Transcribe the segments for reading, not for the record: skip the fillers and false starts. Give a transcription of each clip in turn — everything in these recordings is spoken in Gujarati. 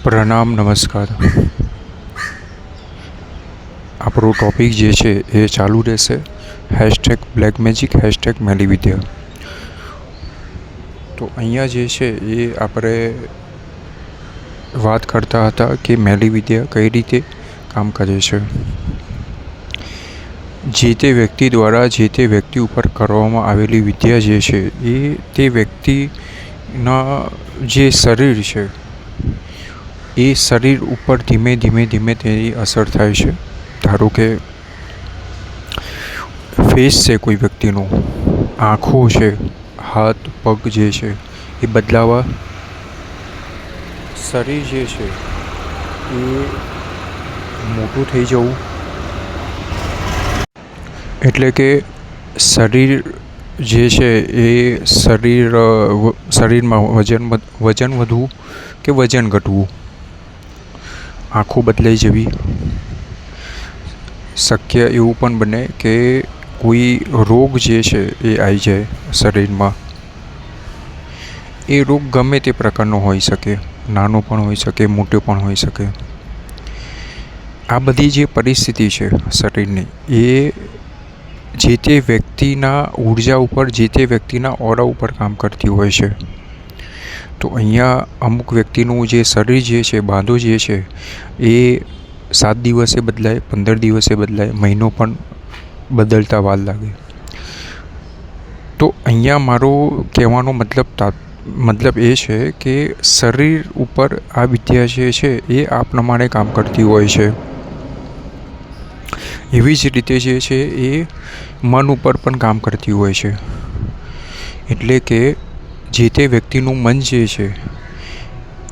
પ્રણામ, નમસ્કાર. આપણો ટૉપિક જે છે એ ચાલુ રહેશે. #બ્લેક મેજિક #મેલીવિદ્યા. તો અહીંયા જે છે એ આપણે વાત કરતા હતા કે મેલીવિદ્યા કઈ રીતે કામ કરે છે. જે તે વ્યક્તિ દ્વારા જે તે વ્યક્તિ ઉપર કરવામાં આવેલી વિદ્યા જે છે એ તે વ્યક્તિના જે શરીર છે એ શરીર ઉપર ધીમે ધીમે તેની અસર થાય છે. ધારો કે ફેસ છે કોઈ વ્યક્તિનો, આંખો છે, હાથ પગ જે છે એ બદલાવા, શરીર જે છે એ મોટું થઈ જવું, એટલે કે શરીર જે છે એ શરીરમાં વજન વધવું કે વજન ઘટવું, આંખો બદલાઈ જવી. શક્ય એવું પણ બને કે કોઈ રોગ જે છે એ આવી જાય શરીરમાં. એ રોગ ગમે તે પ્રકારનો હોઈ શકે, નાનો પણ હોઈ શકે, મોટો પણ હોઈ શકે. આ બધી જે પરિસ્થિતિ છે શરીરની એ જે તે વ્યક્તિના ઉર્જા ઉપર, જે તે વ્યક્તિના ઓરા ઉપર કામ કરતી હોય છે. તો અહીંયા અમુક વ્યક્તિનું જે શરીર જે છે, બાંધો જે છે એ 7 દિવસે બદલાય, 15 દિવસે બદલાય, મહિનો પણ બદલતા વાર લાગે. તો અહીંયા મારો કહેવાનો મતલબ એ છે કે શરીર ઉપર આ વિદ્યા જે છે એ આ પ્રમાણે કામ કરતી હોય છે. એવી જ રીતે જે છે એ મન ઉપર પણ કામ કરતી હોય છે. એટલે કે જે તે વ્યક્તિનું મન જે છે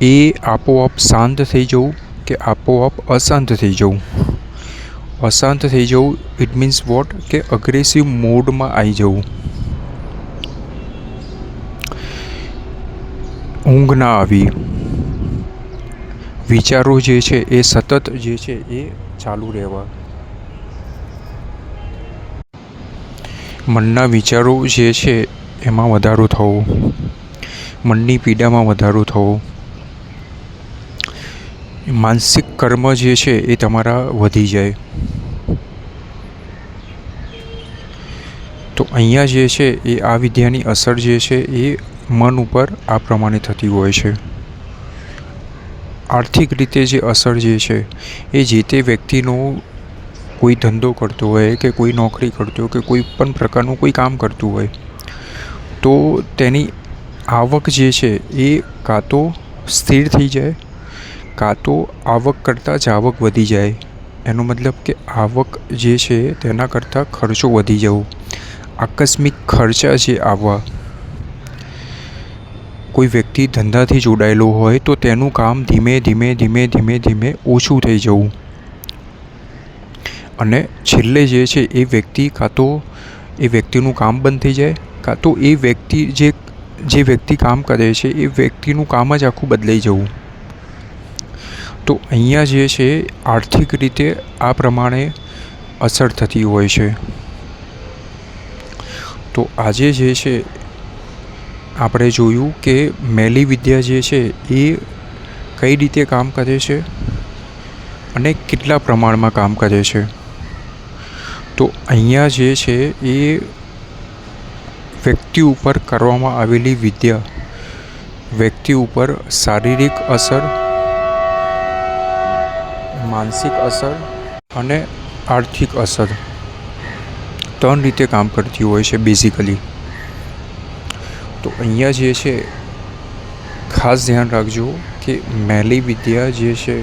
એ આપોઆપ શાંત થઈ જવું કે આપોઆપ અશાંત થઈ જવું. અશાંત થઈ જવું ઇટ મીન્સ વોટ, કે અગ્રેસિવ મોડમાં આવી જવું. ઊંઘ ના આવી, વિચારો જે છે એ સતત જે છે એ ચાલુ રહેવા, મનના વિચારો જે છે એમાં વધારો થવો, મનની પીડામાં વધારો થવો, માનસિક કર્મ જે છે એ તમારા વધી જાય. તો અહીંયા જે છે એ આ વિદ્યાની અસર જે છે એ મન ઉપર આ પ્રમાણે થતી હોય છે. આર્થિક રીતે જે અસર જે છે એ જે તે વ્યક્તિનો કોઈ ધંધો કરતો હોય કે કોઈ નોકરી કરતો હોય કે કોઈ પણ પ્રકારનું કોઈ કામ કરતું હોય તો તેની આવક જે છે એ કાં તો સ્થિર થઈ જાય, કાં તો આવક કરતાં જ આવક વધી જાય. એનો મતલબ કે આવક જે છે તેના કરતાં ખર્ચો વધી જવો, આકસ્મિક ખર્ચા જે આવવા. કોઈ વ્યક્તિ ધંધાથી જોડાયેલો હોય તો તેનું કામ ધીમે ધીમે ઓછું થઈ જવું, અને છેલ્લે જે છે એ વ્યક્તિ કાં તો એ વ્યક્તિનું કામ બંધ થઈ જાય, કાં તો એ વ્યક્તિ જે વ્યક્તિ કામ કરે છે એ વ્યક્તિનું કામ જ આખું બદલાઈ જવું. તો અહીંયા જે છે આર્થિક રીતે આ પ્રમાણે અસર થતી હોય છે. તો આજે જે છે આપણે જોયું કે મેલીવિદ્યા જે છે એ કઈ રીતે કામ કરે છે અને કેટલા પ્રમાણમાં કામ કરે છે. તો અહીંયા જે છે એ વ્યક્તિ ઉપર કરવામાં આવેલી વિદ્યા વ્યક્તિ ઉપર શારીરિક અસર, માનસિક અસર અને આર્થિક અસર 3 રીતે કામ કરતી હોય છે બેઝિકલી. તો અહીંયા જે છે ખાસ ધ્યાન રાખજો કે મેલીવિદ્યા જે છે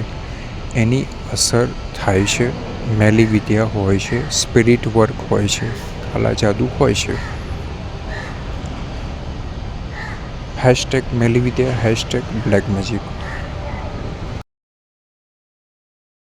એની અસર થાય છે. મેલીવિદ્યા હોય છે, સ્પિરિટ વર્ક હોય છે, કાલા જાદુ હોય છે. #મેલીવિદ્યા #બ્લેક મેજિક.